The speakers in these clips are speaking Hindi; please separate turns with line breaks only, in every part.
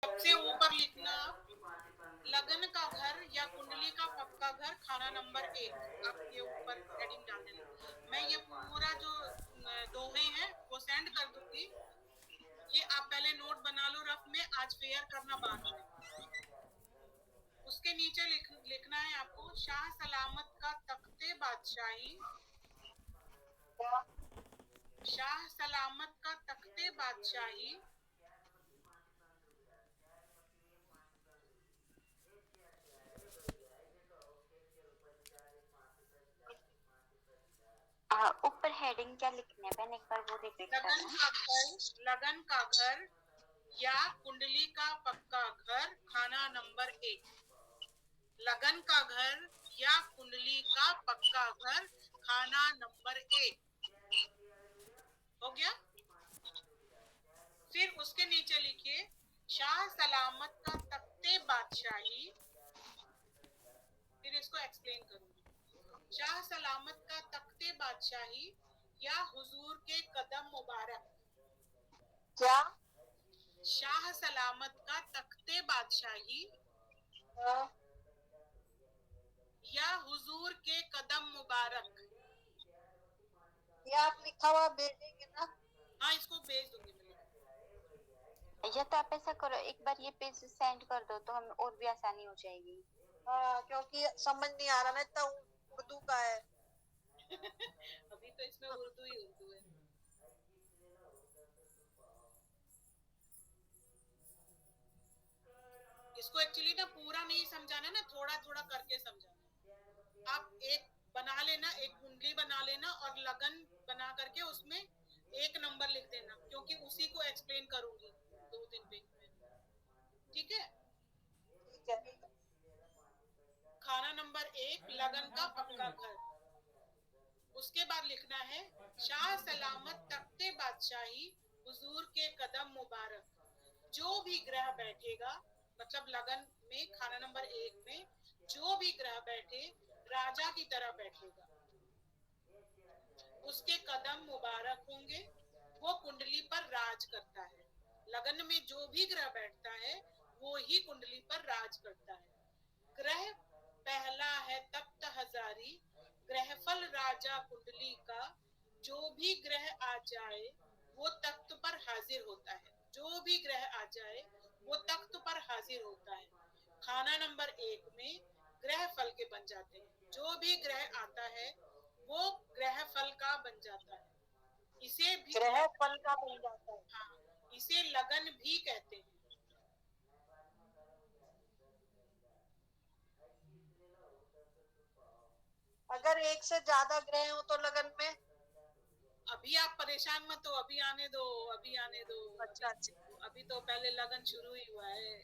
सबसे ऊपर लिखना लगन का घर या कुंडली का पक्का घर, खाना नंबर 1। आप ये ऊपर हेडिंग डाल देना। मैं ये पूरा जो दोहे हैं वो सेंड कर दूंगी। ये आप पहले नोट बना लो रफ में, आज फेयर करना बाद में। उसके नीचे लिखना है आपको, शाह सलामत का तख्ते बादशाही, शाह सलामत का तख्ते बादशाही,
ऊपर हेडिंग क्या लिखने है, एक बार वो रिपीट करना।
लगन का घर या कुंडली का पक्का घर, खाना नंबर 1। लगन का घर या कुंडली का पक्का घर, खाना नंबर 1 हो गया। फिर उसके नीचे लिखिए, शाह सलामत का तख्ते बादशाही। फिर इसको एक्सप्लेन करूंगी। शाह सलामत का तख्ते बादशाही या हुजूर के कदम मुबारक।
क्या?
शाह सलामत का तख्ते बादशाही या हुजूर के कदम मुबारक।
ये आप लिखा हुआ भेजेंगे ना?
हाँ, इसको भेज दूंगी मैं।
या तो आप ऐसा करो, एक बार ये पेज सेंड कर दो तो हमें और भी आसानी हो जाएगी।
हाँ, क्योंकि समझ नहीं आ रहा ना, इतना उर्दू का है।
अभी तो इसमें उर्दू ही उर्दू है। इसको एक्चुअली ना पूरा नहीं समझाना ना, थोड़ा थोड़ा करके समझाना। आप एक बना लेना, एक कुंडली बना लेना और लगन बना करके उसमें 1 नंबर लिख देना, क्योंकि उसी को एक्सप्लेन करूंगी 2-3 पेज में। ठीक है?
ठीक है।
खाना नंबर 1, लगन का पक्का घर। उसके बाद लिखना है, शाह सलामत तख्ते बादशाही, हुजूर के कदम मुबारक। जो भी ग्रह बैठेगा, मतलब लगन में खाना नंबर 1 में जो भी ग्रह बैठे, राजा की तरह बैठेगा, उसके कदम मुबारक होंगे, वो कुंडली पर राज करता है। लगन में जो भी ग्रह बैठता है वो ही कुंडली पर राज करता है। ग्रह पहला है तख्त हजारी, ग्रहफल राजा कुंडली का। जो भी ग्रह आ जाए वो तख्त पर हाजिर होता है। जो भी ग्रह आ जाए वो तख्त पर हाजिर होता है। खाना नंबर 1 में ग्रह फल के बन जाते हैं। जो भी ग्रह आता है वो ग्रह फल का बन जाता है। इसे भी
ग्रह फल का बन जाता है।
हाँ, इसे लगन भी कहते हैं।
अगर एक से ज्यादा ग्रह हो तो लगन में?
अभी आप परेशान मत हो, अभी आने दो, अभी आने दो।
अच्छा अच्छा,
अभी तो पहले लगन शुरू ही हुआ है।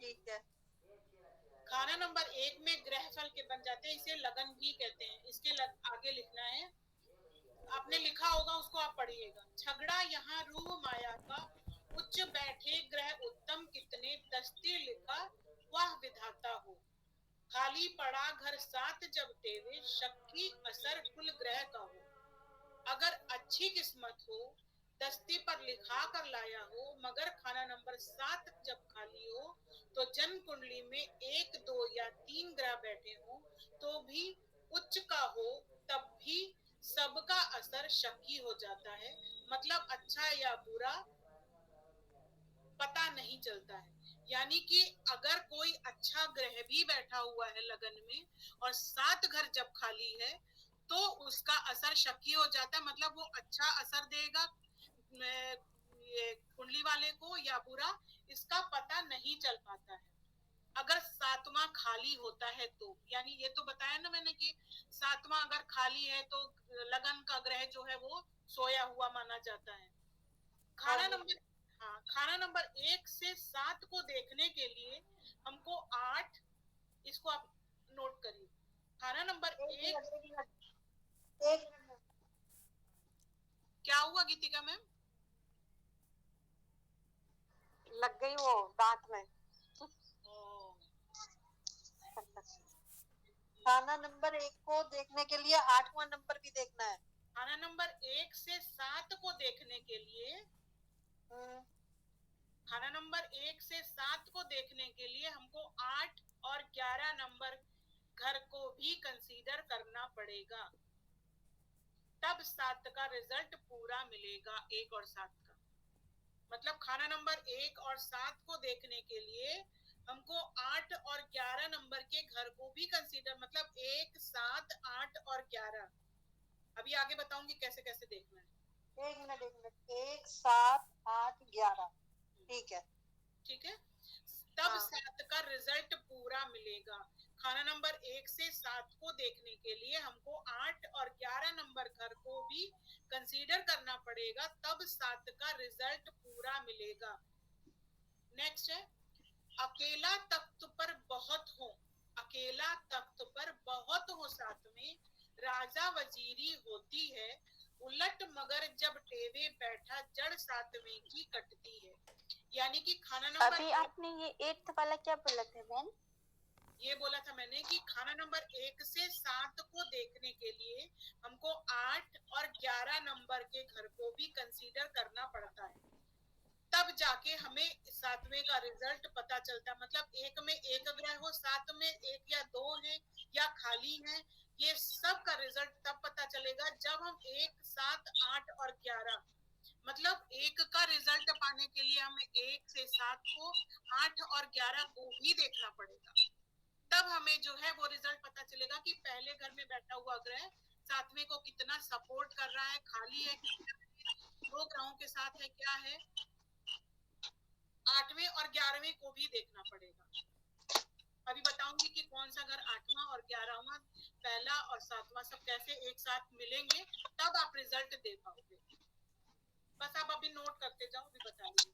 ठीक है।
खाना नंबर 1 में ग्रह फल के बन जाते हैं, इसे लगन भी कहते हैं। इसके आगे लिखना है, आपने लिखा होगा, उसको आप पढ़िएगा। झगड़ा यहाँ रूह माया का, उच्च बैठे ग्रह उत्तम कितने, दस्ते लिखा वह विधाता हो। खाली पड़ा घर साथ जब तेरे, शक्की असर कुल ग्रह का हो। अगर अच्छी किस्मत हो, दस्ती पर लिखा कर लाया हो, मगर खाना नंबर 7 जब खाली हो, तो जन्म कुंडली में 1, 2 या 3 ग्रह बैठे हो, तो भी उच्च का हो, तब भी सबका असर शकी हो जाता है। मतलब अच्छा या बुरा पता नहीं चलता है। यानी कि अगर कोई अच्छा ग्रह भी बैठा हुआ है लगन में और 7 घर जब खाली है, तो उसका असर शकी हो जाता है। मतलब वो अच्छा असर देगा ये कुंडली वाले को या बुरा, इसका पता नहीं चल पाता है। अगर 7वां खाली होता है तो, यानी ये तो बताया ना मैंने कि 7वां अगर खाली है तो लगन का ग्रह जो है वो सोया हुआ माना जाता है। खाना नंबर हाँ, खाना नंबर 1 से 7 को देखने के लिए हमको 8, इसको आप नोट करिए। खाना नंबर 1।
एक मिनट।
क्या हुआ गीतिका मैम?
लग गई वो दांत में। खाना नंबर 1 को देखने के लिए 8वां नंबर भी देखना है।
खाना नंबर 1 से 7 को देखने के लिए खाना नंबर 1 से 7 को देखने के लिए हमको 8 और 11 नंबर घर को भी कंसीडर करना पड़ेगा, तब 7 का रिजल्ट पूरा मिलेगा, 1 और 7 का। मतलब खाना नंबर 1 और 7 को देखने के लिए हमको 8 और 11 नंबर के घर को भी कंसीडर, मतलब 1, 7, 8 और 11। अभी आगे बताऊंगी कैसे कैसे देखना है।
1 मिनट 1, 7, 8, 11। ठीक है।
ठीक है, तब
हाँ।
7 का रिजल्ट पूरा मिलेगा। खाना नंबर 1 से 7 को देखने के लिए हमको 8 और 11 नंबर घर को भी कंसीडर करना पड़ेगा, तब 7 का रिजल्ट पूरा मिलेगा। नेक्स्ट है, अकेला तख्त पर बहुत हो, अकेला तख्त पर बहुत हो साथ में, राजा वजीरी होती है, उलट मगर जब टेवे बैठा जड़ सातवें की कटती है। यानी कि खाना नंबर
अभी आपने ये 8th वाला क्या बोला था बहन?
ये बोला था मैंने कि खाना नंबर 1 से 7 को देखने के लिए हमको 8 और 11 नंबर के घर को भी कंसीडर करना पड़ता है, तब जाके हमें 7वें का रिजल्ट पता चलता है। मतलब 1 में 1 ग्रह हो, 7 में 1 या 2 है या खाली है, ये सब का रिजल्ट तब पता चलेगा जब हम 1, 7, 8 और 11, मतलब 1 का रिजल्ट पाने के लिए हमें 1 से 7 को, 8 और 11 को भी देखना पड़ेगा, तब हमें जो है वो रिजल्ट पता चलेगा कि पहले घर में बैठा हुआ ग्रह 7वें को कितना सपोर्ट कर रहा है, खाली है, दो ग्रहों के साथ है, क्या है। 8वें और 11वें को भी देखना पड़ेगा। अभी बताऊंगी कि कौन सा घर 8वां और 11वां, पहला और 7वां सब कैसे एक साथ मिलेंगे, तब आप रिजल्ट दे पाओगे। बस आप अभी नोट करते जाओ, अभी बताऊंगी।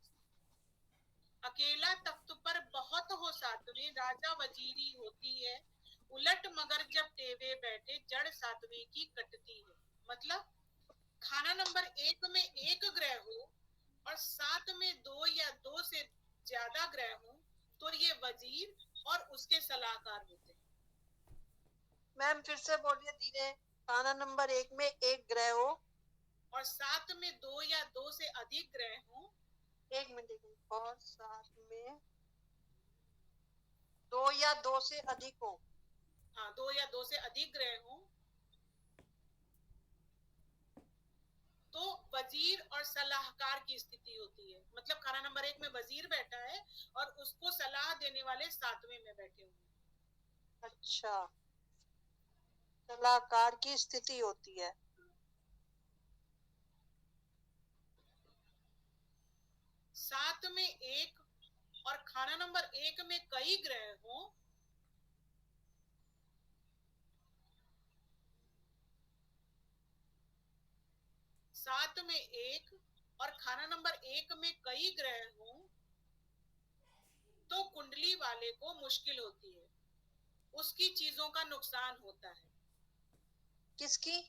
अकेला तख्त पर बहुत हो साथ में, राजा वजीरी होती है, उलट मगर जब टेवे बैठे जड़ सातवें की कटती है। मतलब खाना नंबर 1 में 1 ग्रह हो और 7 में 2 या 2 से ज्यादा ग्रह हो, तो ये वजीर और उसके सलाहकार होते हैं।
मैम फिर से बोलिए धीरे। खाना नंबर 1 में 1 ग्रह हो
और 7 में 2 या 2 से अधिक ग्रह हो,
1 मिनट, और 7 में 2 या 2 से अधिक हो।
हाँ, 2 या 2 से अधिक ग्रह हो, तो वजीर और सलाहकार की स्थिति होती है। मतलब खाना नंबर 1 में वजीर बैठा है और उसको सलाह देने वाले 7वें में बैठे हुए।
अच्छा, सलाहकार की स्थिति होती है।
7 में 1 और खाना नंबर 1 में कई ग्रह हो, सात में 1 और खाना नंबर 1 में कई ग्रह हो, तो कुंडली वाले को मुश्किल होती है, उसकी चीजों का नुकसान होता है।
किसकी?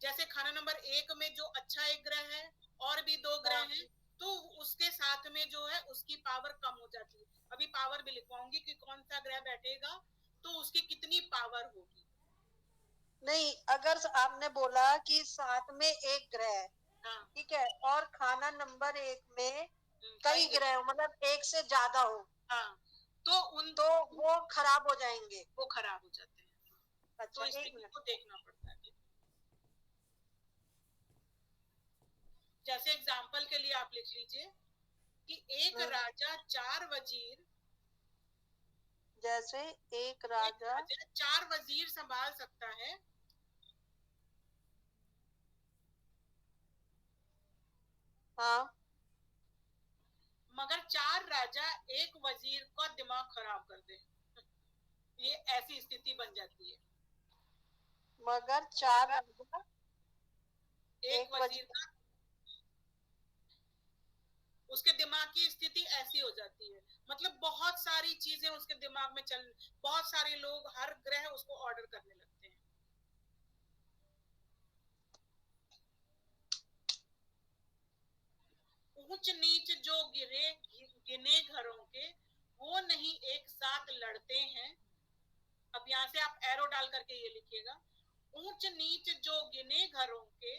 जैसे खाना नंबर 1 में जो अच्छा एक ग्रह है और भी 2 ग्रह हैं, तो उसके साथ में जो है उसकी पावर कम हो जाती है। अभी पावर भी लिखवाऊंगी कि कौन सा ग्रह बैठेगा तो उसकी कितनी पावर होगी।
नहीं, अगर आपने बोला कि 7 में 1 ग्रह है,
हाँ,
ठीक है, और खाना नंबर 1 में
कई
कई ग्रह हो, मतलब 1 से ज्यादा हो,
हाँ, तो
वो खराब हो जाएंगे।
वो खराब हो जाते हैं।
अच्छा,
तो इस
1
स्थिति
मिनट।
को देखना पड़ता है। जैसे एग्जाम्पल के लिए आप लिख लीजिए कि एक राजा 4 वजीर,
जैसे एक राजा
4 वजीर संभाल सकता है,
हाँ,
मगर 4 राजा एक वजीर का दिमाग खराब कर दे, ये ऐसी स्थिति बन जाती है।
मगर 4 राजा
एक वजीर का, उसके दिमाग की स्थिति ऐसी हो जाती है। मतलब बहुत सारी चीजें उसके दिमाग में चल, बहुत सारे लोग हर ग्रह उसको ऑर्डर करने लगते हैं। ऊंच नीच जो गिने घरों के, वो नहीं एक साथ लड़ते हैं। अब यहाँ से आप एरो डाल करके ये लिखिएगा, ऊंच नीच जो गिने घरों के,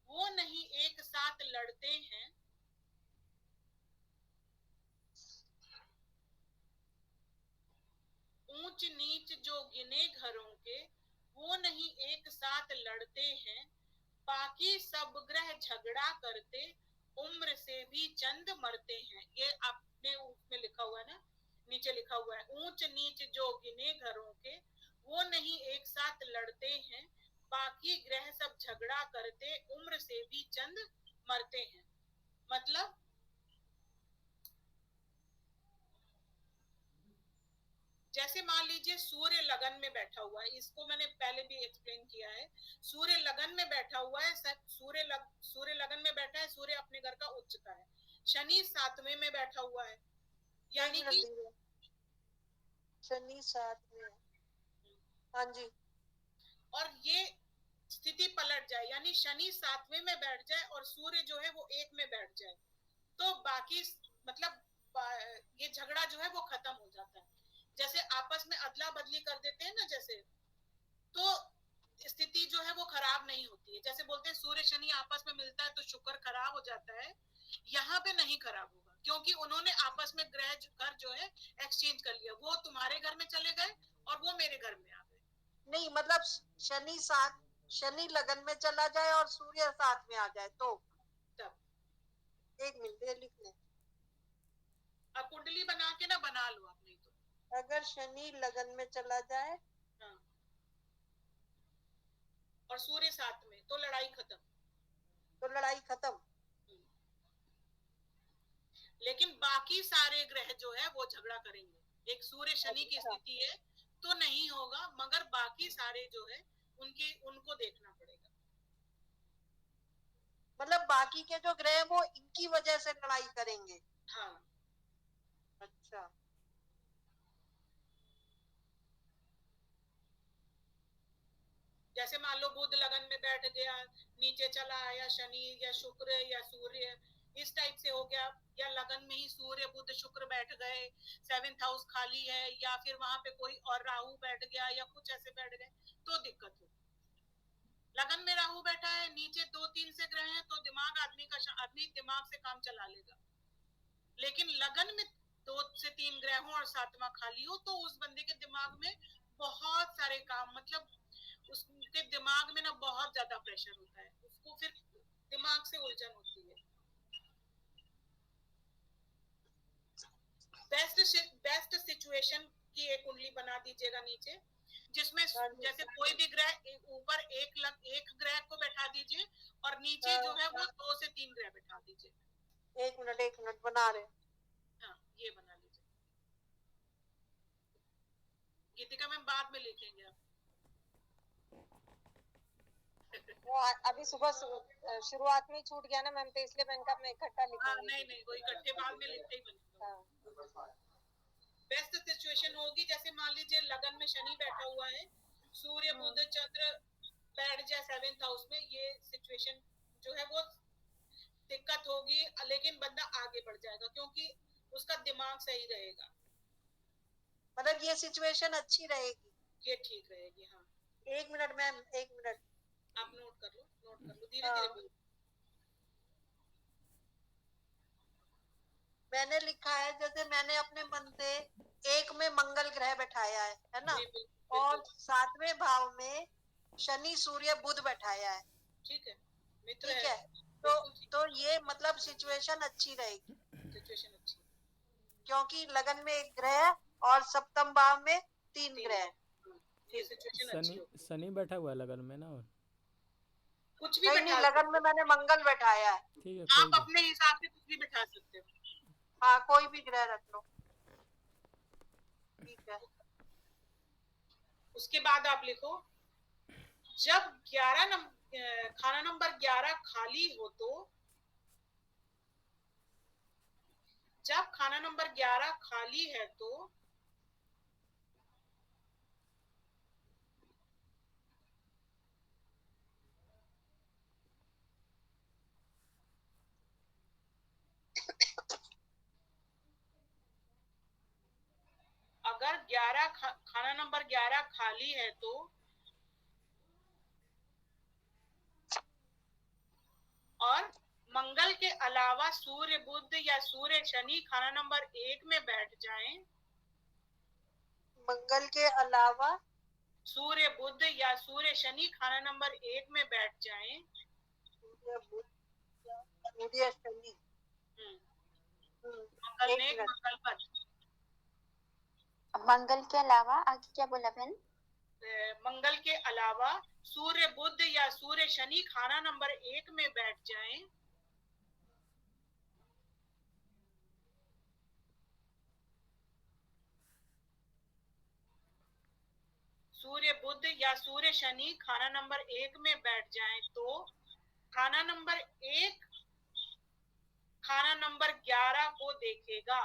वो नहीं एक साथ लड़ते हैं, ऊंच नीच जो गिने घरों के वो नहीं एक साथ लड़ते हैं, बाकी सब ग्रह झगड़ा करते उम्र से भी चंद मरते हैं। ये आपने उसमें लिखा हुआ है ना, नीचे लिखा हुआ है, ऊंच नीच जो गिने घरों के वो नहीं एक साथ लड़ते हैं, बाकी ग्रह सब झगड़ा करते उम्र से भी चंद मरते हैं। मतलब जैसे मान लीजिए सूर्य लगन में बैठा हुआ है, इसको मैंने पहले भी एक्सप्लेन किया है। सूर्य लगन में बैठा हुआ है, सूर्य लगन में बैठा है, सूर्य अपने घर का उच्च का है। शनि सातवें में बैठा हुआ है, यानी कि
शनि 7 में है। हाँ जी।
और ये स्थिति पलट जाए, यानी शनि सातवें में बैठ जाए और सूर्य जो है वो एक में बैठ जाए, तो बाकी मतलब ये झगड़ा जो है वो खत्म हो जाता है। जैसे आपस में अदला बदली कर देते हैं ना, जैसे, तो स्थिति जो है वो खराब नहीं होती है। जैसे बोलते हैं सूर्य शनि आपस में मिलता है तो शुक्र खराब हो जाता है, यहाँ पे नहीं खराब होगा, क्योंकि उन्होंने आपस में ग्रह घर जो है एक्सचेंज कर लिया। वो तुम्हारे घर में चले गए और वो मेरे घर में आ गए।
नहीं मतलब शनि लगन में चला जाए और सूर्य 7 में आ जाए तो
तब
एक मिनट ये लिख लें।
अब कुंडली बना के ना बना लो आप, नहीं तो
अगर शनि लगन में चला जाए,
हाँ, और सूर्य 7 में, तो लड़ाई खत्म।
तो लड़ाई खत्म।
लेकिन बाकी सारे ग्रह जो है वो झगड़ा करेंगे। एक सूर्य शनि की स्थिति है तो नहीं होगा, मगर बाकी सारे जो है उनको देखना पड़ेगा।
मतलब बाकी के जो ग्रह वो इनकी वजह से लड़ाई करेंगे।
हाँ।
अच्छा।
जैसे मान लो बुध लगन में बैठ गया, नीचे चला आया शनि या शुक्र या सूर्य, इस टाइप से हो गया। या लगन में ही सूर्य बुध शुक्र बैठ गए, 7th हाउस खाली है, या फिर वहां पे कोई और राहु बैठ गया या कुछ ऐसे बैठ गए, तो दिक्कत हो। लगन में राहु बैठा है, नीचे 2-3 से ग्रह हैं, तो दिमाग आदमी दिमाग से काम चला लेगा। लेकिन लगन में 2 से 3 ग्रह हो और 7वां खाली हो, तो उस बंदे के दिमाग में बहुत सारे काम, मतलब उसके दिमाग में ना बहुत ज्यादा प्रेशर होता है, उसको फिर दिमाग से उलझन होती है। बेस्ट सिचुएशन की एक कुंडली बना दीजिएगा नीचे, जिसमें जैसे कोई भी ग्रह ऊपर एक ग्रह को बैठा दीजिए और नीचे जो है वो 2 से 3 ग्रह बैठा दीजिए।
एक मिनट बना रहे।
हाँ, ये बना लीजिए। गीतिका मैम बाद में लिखेंगे आप।
वो अभी सुबह शुरुआत में ही छूट गया ना मैम, तो इसलिए मैंने कहा मैं इकट्ठा लिखूंगी।
नहीं, वो इकट्ठे बाद में लिखते ही बनेगा। बेस्ट सिचुएशन होगी, जैसे मान लीजिए लगन में शनि बैठा हुआ है, सूर्य बुध चंद्र बैठ जाए 7th हाउस में, ये सिचुएशन जो है वो दिक्कत होगी, लेकिन बंदा आगे बढ़ जाएगा क्योंकि उसका दिमाग सही रहेगा।
मतलब ये सिचुएशन अच्छी रहेगी,
ये ठीक रहेगी। हाँ,
एक मिनट मैम, एक मिनट
आप नोट कर लो धीरे-धीरे बोलो।
मैंने लिखा है, जैसे मैंने अपने मन से एक में मंगल ग्रह बैठाया है ना, और 7वें भाव में शनि सूर्य बुध बैठाया है।
ठीक है,
ठीक है, तो ये मतलब सिचुएशन अच्छी रहेगी,
सिचुएशन अच्छी,
क्योंकि लगन में एक ग्रह और सप्तम भाव में 3 ग्रह।
ये सिचुएशन अच्छी होगी।
शनि बैठा हुआ है लगन में ना, और
कुछ भी
नहीं, लगन में मैंने मंगल बैठाया है।
ठीक है,
आप अपने हिसाब से कुछ भी बैठा सकते हो।
हाँ, कोई भी ग्रह रख लो, ठीक है।
उसके बाद आप लिखो, जब खाना नंबर 11 खाली हो तो, जब खाना नंबर 11 खाली है तो अगर खाना नंबर 11 खाली है तो और मंगल के अलावा सूर्य बुध या सूर्य शनि खाना नंबर 1 में बैठ जाएं,
मंगल के अलावा
सूर्य बुध या सूर्य शनि खाना नंबर 1 में बैठ जाएं।
सूर्य बुध सूर्य शनि
मंगल
एक
ने
मिनट।
मंगल पर
मंगल के अलावा आगे क्या बोला बहन?
मंगल के अलावा सूर्य बुध या सूर्य शनि खाना नंबर 1 में बैठ जाएं। सूर्य बुध या सूर्य शनि खाना नंबर 1 में बैठ जाएं तो खाना नंबर 1 खाना नंबर 11 को देखेगा।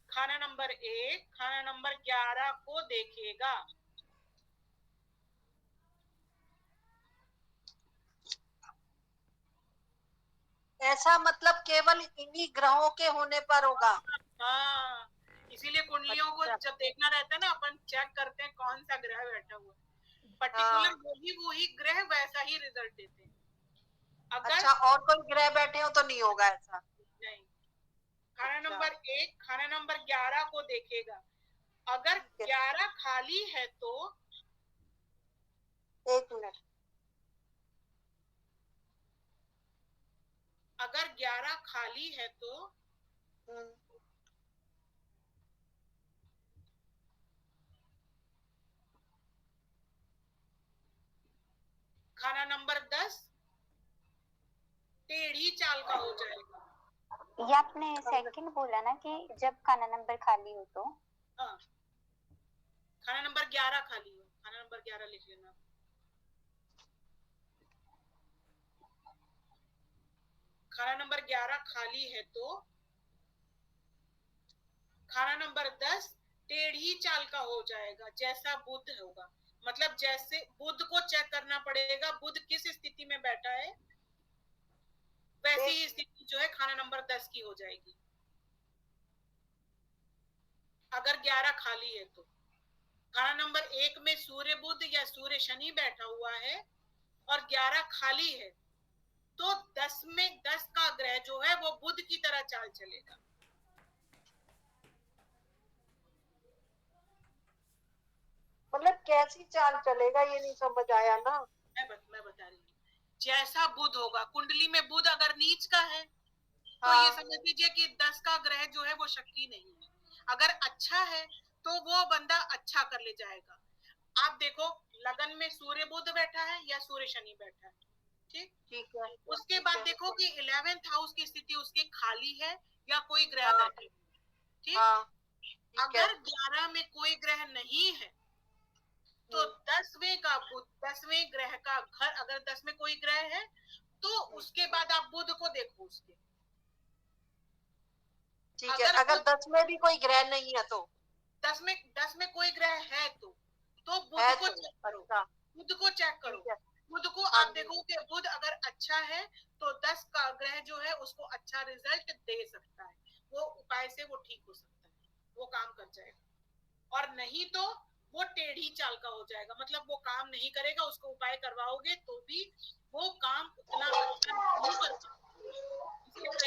खाना नंबर 1 खाना नंबर 11 को देखेगा।
ऐसा मतलब केवल इन्हीं ग्रहों के होने पर होगा।
हाँ, इसीलिए कुंडलियों को
अच्छा।
जब देखना रहता है ना, अपन चेक करते हैं कौन सा ग्रह बैठा हुआ है। पर्टिकुलर वही ग्रह वैसा ही रिजल्ट देते हैं। अगर
अच्छा, और कोई ग्रह बैठे हो तो नहीं होगा ऐसा?
नहीं, खाना
अच्छा।
नंबर 1 खाना नंबर 11 को देखेगा। अगर 11 खाली है तो
एक मिनट।
अगर 11 खाली है तो खाना नंबर 10 टेढ़ी चाल का हो जाएगा।
ये आपने सेकंड बोला ना कि जब खाना नंबर खाली हो तो?
हाँ, खाना नंबर 11 खाली हो। खाना नंबर 11 लिख लेना। खाना नंबर 11 खाली है तो खाना नंबर 10 टेढ़ी चाल का हो जाएगा, जैसा बुध होगा। मतलब जैसे बुध को चेक करना पड़ेगा, बुध किस स्थिति में बैठा है, वैसी ही स्थिति जो है खाना नंबर 10 की हो जाएगी। अगर 11 खाली है तो खाना नंबर 1 में सूर्य बुध या सूर्य शनि बैठा हुआ है और 11 खाली है तो 10 में 10 का ग्रह जो है वो बुध की तरह चाल चलेगा।
मतलब कैसी चाल चलेगा ये नहीं समझ आया ना।
मैं बता रही हूँ। जैसा बुध होगा, कुंडली में बुध अगर नीच का है तो ये समझ लीजिए कि 10 का ग्रह जो है वो शक्ति नहीं है। अगर अच्छा है तो वो बंदा अच्छा कर ले जाएगा। आप देखो, लगन में सूर्य बुध बैठा है या सूर्य शनि बैठा है, ठीक है। उसके बाद देखो कि 11th हाउस की स्थिति उसके खाली है या कोई ग्रह बैठे, ठीक। अगर 11 में कोई ग्रह नहीं है तो 10वें ग्रह का घर, अगर 10 में कोई ग्रह है तो उसके बाद आप बुध को देखो उसके।
ठीक है, अगर 10 में भी कोई ग्रह नहीं है तो
10 में कोई ग्रह है तो बुध को चेक करो। बुध को चेक करो। बुध को आप देखो कि बुध अगर अच्छा है तो 10 का ग्रह जो है उसको अच्छा रिजल्ट दे सकता है। वो उपाय से वो ठीक हो सकता है, वो काम कर जाएगा। और नहीं तो वो टेढ़ी चाल का हो जाएगा, मतलब वो काम नहीं करेगा। उसको उपाय करवाओगे तो भी वो काम उतना अच्छा नहीं कर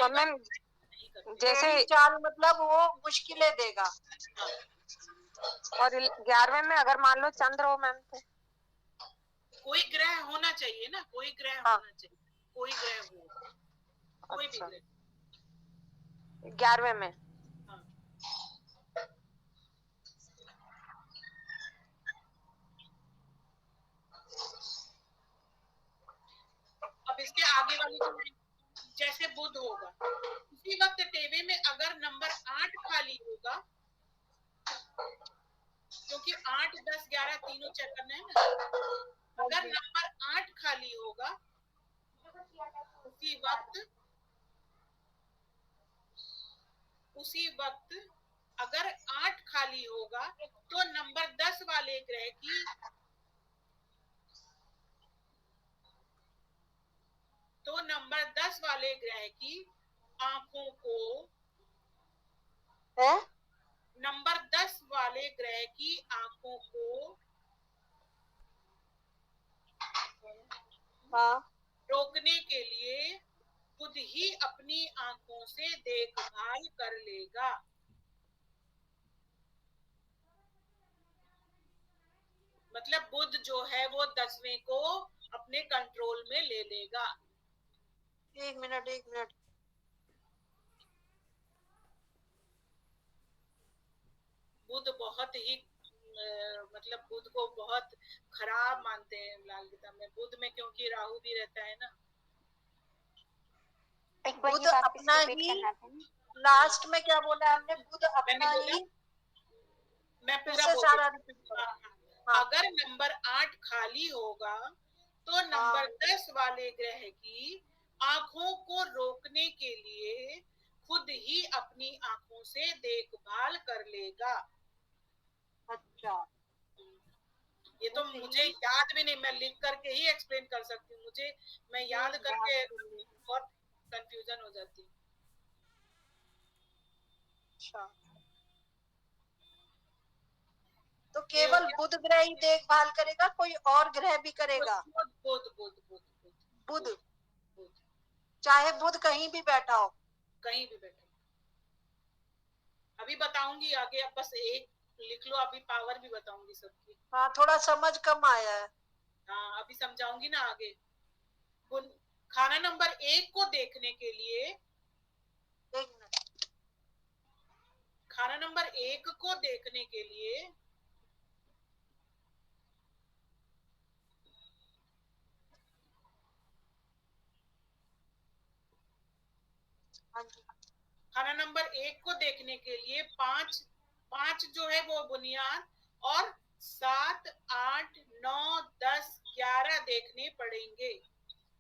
पाएगा।
जैसे
चाल मतलब वो मुश्किलें देगा।
और 11वें में अगर मान लो चंद्र हो मैम तो
कोई ग्रह होना चाहिए ना, कोई ग्रह होना चाहिए, कोई ग्रह हो, कोई भी ग्रह।
11वें में
अब इसके आगे वाली जो जैसे बुध होगा, उसी वक्त टेवे में अगर नंबर 8 खाली होगा, क्योंकि 8, 10, 11 तीनों चेक करना है ना। अगर नंबर 8 खाली होगा उसी वक्त अगर 8 खाली होगा तो नंबर 10 वाले ग्रह की आंखों को नंबर 10 वाले ग्रह की आंखों को रोकने के लिए खुद ही अपनी आंखों से देखभाल कर लेगा। मतलब बुध जो है वो 10वें को अपने कंट्रोल में ले लेगा।
एक मिनट।
बुध बहुत ही मतलब बुध को बहुत खराब मानते हैं लाल गीता में। बुध में क्योंकि राहु भी रहता है ना।
एक बार
बुध
ये वापस
अपना
रिपीट
ही,
करना था ना।
लास्ट में क्या बोला हमने? बुध
मैंने
अपना
बोला,
ही,
मैं
फिर
पूरा
से
बोल
सारा
रही
रिपीट
हूँ।
करो।
हाँ,
हाँ
अगर नंबर 8 खाली होगा तो
हाँ
नंबर 10 वाले ग्रह की आंखों को रोकने के लिए खुद ही अपनी आंखों से देखभाल कर लेगा।
अच्छा,
ये तो मुझे याद भी नहीं, मैं लिख करके ही एक्सप्लेन कर सकती हूँ। मैं याद करके बहुत कंफ्यूजन हो जाती हूँ।
अच्छा, तो केवल बुध ग्रह ही देखभाल करेगा, कोई और ग्रह भी करेगा?
बुध बुध बुध बुध बुध
बुध,
बुध
चाहे बुध कहीं भी बैठा हो?
कहीं भी बैठे। अभी बताऊंगी आगे, अब बस एक लिख लो, अभी पावर भी बताऊंगी सबकी।
हाँ, थोड़ा समझ कम आया है।
हाँ, अभी समझाऊंगी ना आगे। खाना नंबर 1 को देखने के लिए,
एक मिनट।
खाना नंबर 1 को देखने के लिए
हाँ जी।
खाना नंबर 1 को देखने के लिए पांच जो है वो बुनियाद, और 7, 8, 9, 10, 11 देखने पड़ेंगे।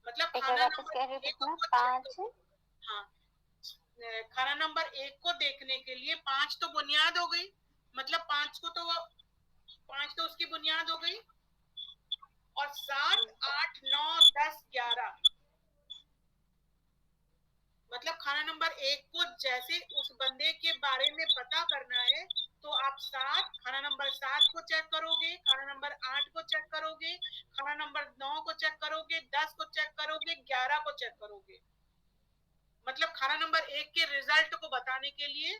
मतलब
एक बार
खाना
वापस
नंबर
क्या रिपीट
1
करना?
को
5
हाँ, खाना नंबर 1 को देखने के लिए 5 तो बुनियाद हो गई, मतलब 5 तो उसकी बुनियाद हो गई, और 7, 8, 9, 10, 11 मतलब खाना नंबर 1 को जैसे उस बंदे के बारे में पता करना है तो आप खाना नंबर 7 को चेक करोगे, खाना नंबर 8 को चेक करोगे, खाना नंबर 9 को चेक करोगे, 10 को चेक करोगे, 11 को चेक करोगे। मतलब खाना नंबर 1 के रिजल्ट को बताने के लिए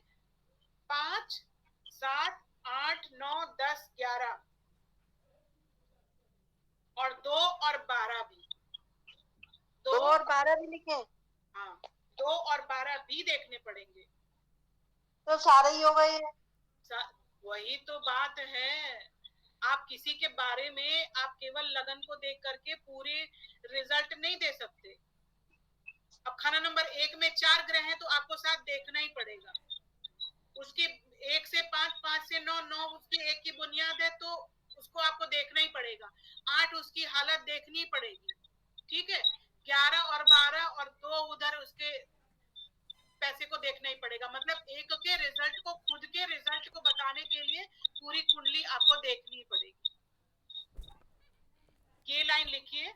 5, 7, 8, 9, 10, 11 और 2 और 12 भी।
2 और 12 भी लिखे?
हाँ, 2 और 12 भी देखने पड़ेंगे।
तो सारे ही हो गए।
वही तो बात है, आप किसी के बारे में आप केवल लगन को देख करके पूरे रिजल्ट नहीं दे सकते। अब खाना नंबर 1 में 4 ग्रह हैं तो आपको 7 देखना ही पड़ेगा। उसकी 1 से 5, 5 से 9, 9 उसकी 1 की बुनियाद है तो उसको आपको देखना ही पड़ेगा। 8 उसकी हालत देखनी पड़ेगी, ठीक है। 11 और 12 और 2 उधर उसके पैसे को देखना ही पड़ेगा। मतलब एक के रिजल्ट को, खुद के रिजल्ट को बताने के लिए पूरी कुंडली आपको देखनी पड़ेगी। ये लाइन लिखिए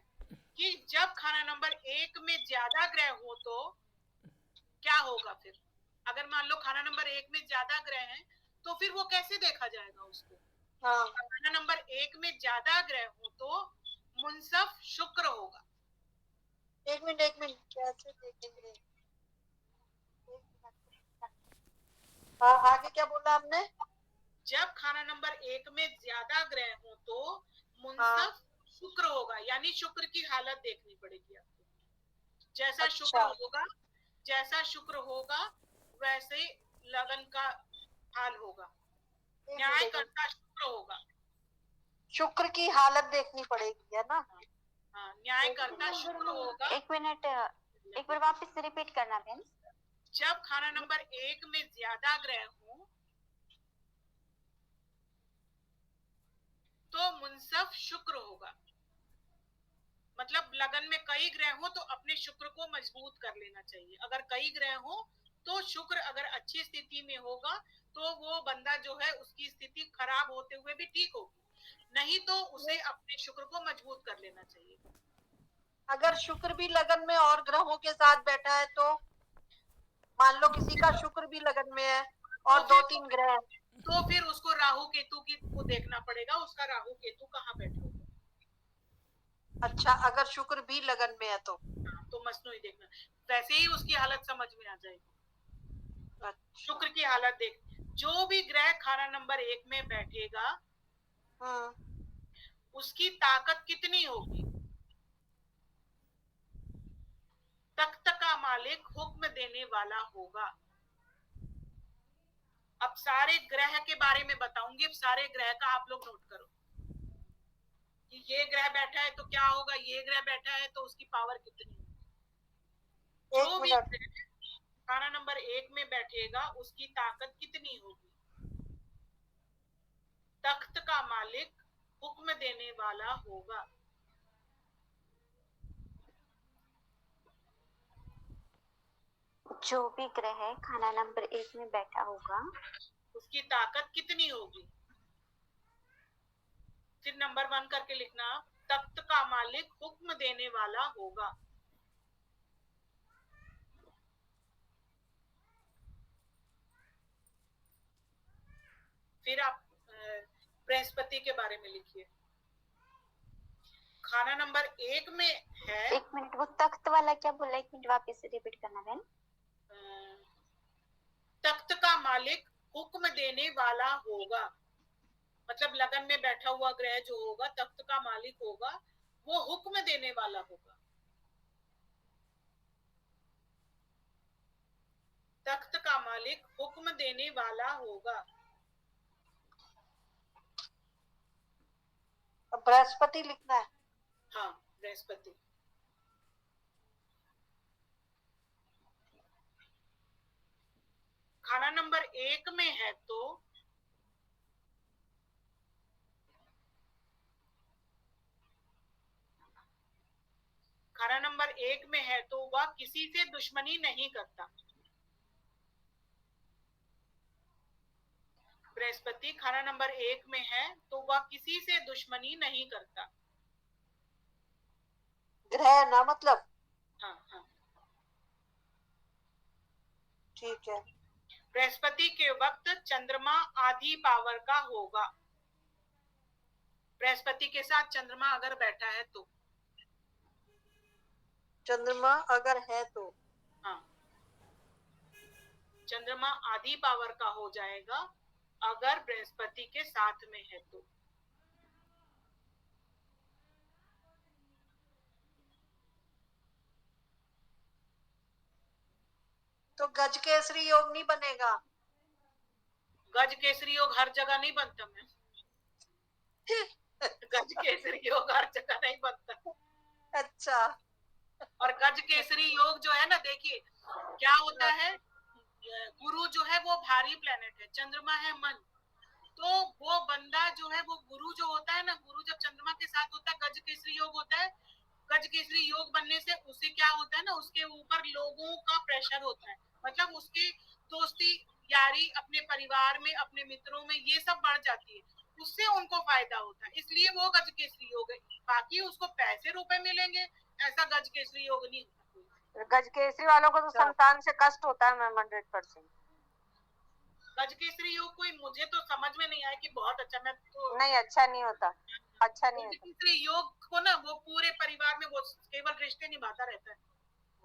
कि जब खाना नंबर 1 में ज्यादा ग्रह हो तो क्या होगा। फिर अगर मान लो खाना नंबर 1 में ज्यादा ग्रह हैं तो फिर वो कैसे देखा जाएगा उसको।
हाँ।
खाना नंबर 1 में ज्यादा ग्रह हो तो मुंसफ शुक्र होगा।
एक मिनट, कैसे देखेंगे? हाँ, आगे क्या बोला आपने?
जब खाना नंबर 1 में ज्यादा ग्रह हो तो मुंसफ शुक्र होगा, यानी शुक्र की हालत देखनी पड़ेगी आपको। जैसा शुक्र होगा वैसे लगन का हाल होगा। न्यायकर्ता शुक्र होगा।
शुक्र की हालत देखनी पड़ेगी, है ना?
हाँ, न्यायकर्ता शुक्र होगा।
एक मिनट, एक बार वापस रिपीट करना फ्रेंड्स।
जब खाना नंबर 1 में ज्यादा ग्रह हो तो मुंसफ शुक्र होगा। मतलब लगन में कई ग्रह हो तो अपने शुक्र को मजबूत कर लेना चाहिए। अगर कई ग्रह हो तो शुक्र अगर अच्छी स्थिति में होगा तो वो बंदा जो है उसकी स्थिति खराब होते हुए भी ठीक होगी, नहीं तो उसे अपने शुक्र को मजबूत कर लेना चाहिए।
अगर शुक्र भी लगन में और ग्रहों के साथ बैठा है तो मान लो किसी का शुक्र भी लगन में है और 2-3 ग्रह,
तो फिर उसको राहु केतु को देखना पड़ेगा, उसका राहु केतु कहाँ बैठे होगा।
अच्छा, अगर शुक्र भी लगन में है तो
मसनू ही देखना, वैसे ही उसकी हालत समझ में आ जाएगी। अच्छा। शुक्र की हालत देख, जो भी ग्रह खाना नंबर 1 में बैठेगा उसकी ताकत कितनी होगी? तख्त का मालिक हुक्म देने वाला होगा। अब सारे ग्रह के बारे में बताऊंगी, अब सारे ग्रह का आप लोग नोट करो कि ये ग्रह बैठा है तो क्या होगा, ये ग्रह बैठा है तो उसकी पावर कितनी होगी। जो भी ग्रह खाना नंबर 1 में बैठेगा उसकी ताकत कितनी होगी? तख्त का मालिक हुक्म देने वाला होगा।
जो भी ग्रह खाना नंबर 1 में बैठा होगा
उसकी ताकत कितनी होगी? फिर नंबर 1 करके लिखना, तख्त का मालिक हुक्म देने वाला होगा। फिर आप बृहस्पति के बारे में लिखिए। खाना नंबर 1 में है।
1 मिनट, वो तख्त वाला क्या बोला? 1 मिनट वापस रिपीट करना बहन।
तख्त का मालिक हुक्म देने वाला होगा, मतलब लगन में बैठा हुआ ग्रह जो होगा तख्त का मालिक होगा, वो हुक्म देने वाला होगा। तख्त का मालिक हुक्म देने वाला होगा।
बृहस्पति लिखना है।
हाँ, बृहस्पति। खाना नंबर 1 में है तो खाना नंबर 1 में है तो वह किसी से दुश्मनी नहीं करता। बृहस्पति खाना नंबर 1 में है तो वह किसी से दुश्मनी नहीं करता।
ग्रह ना मतलब?
हाँ हाँ,
ठीक है।
बृहस्पति के वक्त चंद्रमा आधी पावर का होगा। बृहस्पति के साथ चंद्रमा अगर बैठा है तो,
चंद्रमा अगर है तो,
हाँ, चंद्रमा आधी पावर का हो जाएगा अगर बृहस्पति के साथ में है
तो गज केसरी योग नहीं बनेगा?
गज केसरी योग हर जगह नहीं बनता मैं गज केसरी योग हर जगह नहीं बनता।
अच्छा।
और गज केसरी योग जो है ना, देखिए क्या होता है, गुरु जो है वो भारी प्लेनेट है, चंद्रमा है मन, तो वो बंदा जो है वो गुरु जो होता है ना, गुरु जब चंद्रमा के साथ होता है गज केसरी योग होता है। गज केसरी योग बनने से उसे क्या होता है ना, उसके ऊपर लोगों का प्रेशर होता है, मतलब उसकी दोस्ती यारी अपने परिवार में अपने मित्रों में ये सब बढ़ जाती है, उससे उनको फायदा होता है, इसलिए वो गज केसरी योग है। बाकी उसको पैसे रुपए मिलेंगे ऐसा गज केसरी योग नहीं होता।
गज केसरी वालों को तो संतान से कष्ट होता है मैम 100%।
गज केसरी योग कोई मुझे तो समझ में नहीं आया कि बहुत अच्छा, मैं तो
नहीं, अच्छा नहीं होता, अच्छा नहीं होता।
केसरी योग को ना वो पूरे परिवार में वो केवल रिश्ते निभाता रहता है,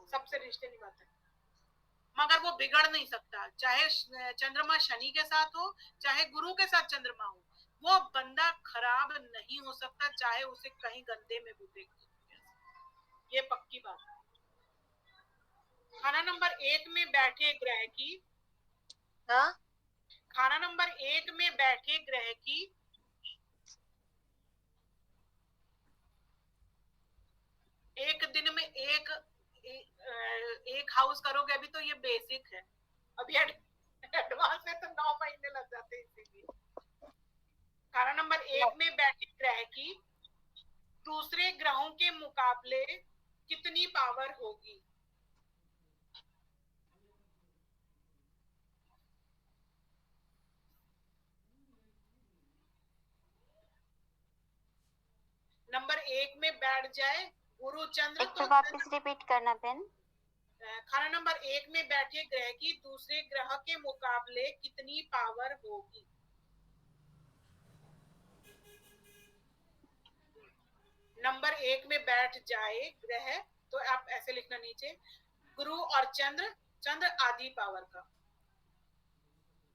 सबसे रिश्ते निभाता है, मगर वो बिगड़ नहीं सकता, चाहे चंद्रमा शनि के साथ हो चाहे गुरु के साथ चंद्रमा हो, वो बंदा खराब नहीं हो सकता, चाहे उसे कहीं गंदे में भी देख, ये पक्की बात है। खाना नंबर 1 में बैठे ग्रह की,
हाँ,
खाना नंबर 1 में बैठे ग्रह की एक दिन में एक हाउस करोगे, अभी तो ये बेसिक है, अभी एडवांस में तो 9 महीने लग जाते हैं इसीलिए। खाना नंबर 1 में बैठे ग्रह की दूसरे ग्रहों के मुकाबले कितनी पावर होगी? नंबर 1 में बैठ जाए गुरु चंद्र,
एक तो वापस रिपीट करना बहन।
खाना नंबर 1 में बैठे ग्रह की दूसरे ग्रह के मुकाबले कितनी पावर होगी? नंबर 1 में बैठ जाए ग्रह तो आप ऐसे लिखना नीचे, गुरु और चंद्र, चंद्र आधी पावर का,